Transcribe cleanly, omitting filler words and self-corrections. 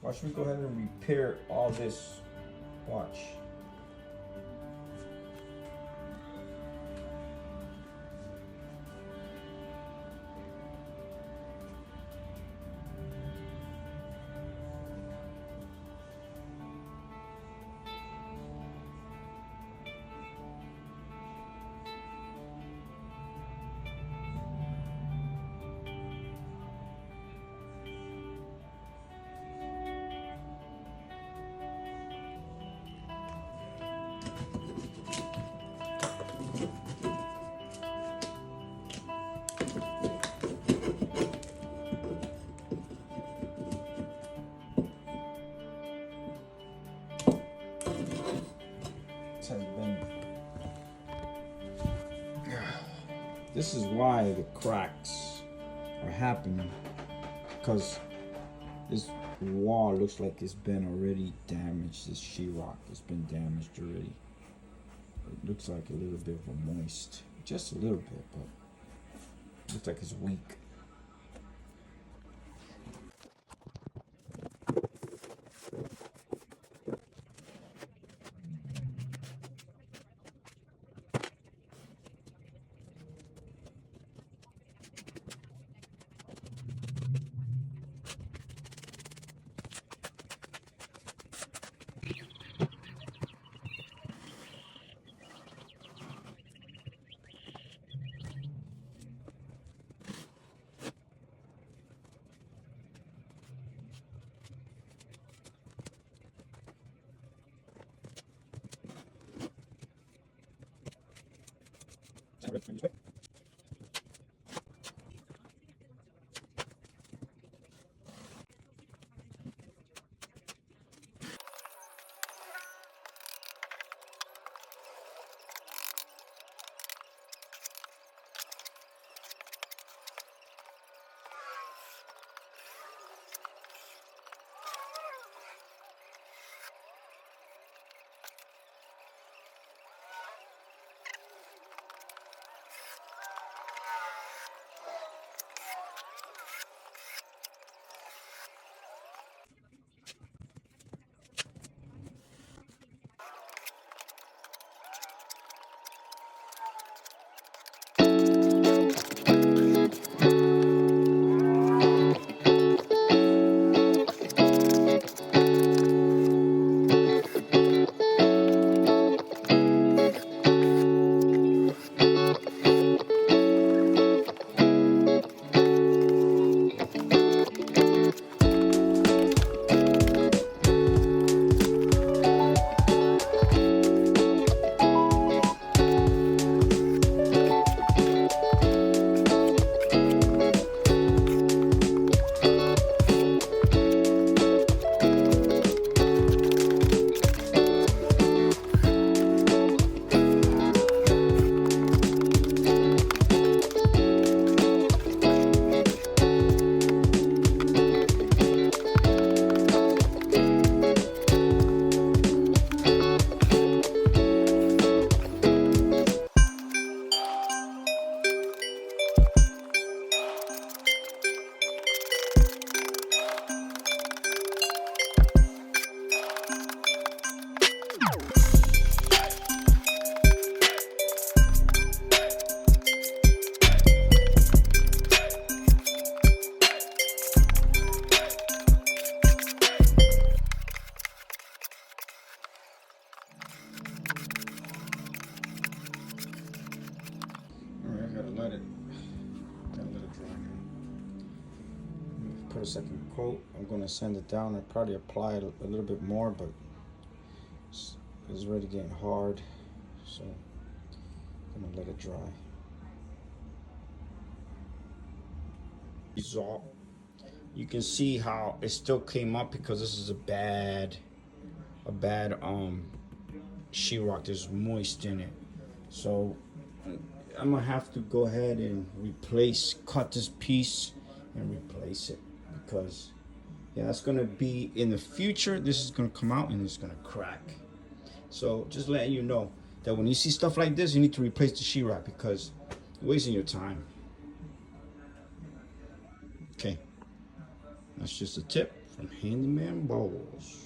Watch me go ahead and repair all this. Watch. Has been. This is why the cracks are happening, because this wall looks like it's been already damaged. This sheetrock has been damaged already. It looks like a little bit of a moist, just a little bit, but it looks like it's weak. Put a second coat. I'm going to sand it down. I probably apply it a little bit more, but it's already getting hard, so I'm going to let it dry. You can see how it still came up because this is a bad sheetrock. There's moist in it, so I'm gonna have to go ahead and cut this piece and replace it, because yeah, that's gonna be in the future. This is gonna come out and it's gonna crack. So just letting you know that when you see stuff like this, you need to replace the sheetrock because you're wasting your time. Okay, that's just a tip from Handyman Bowls.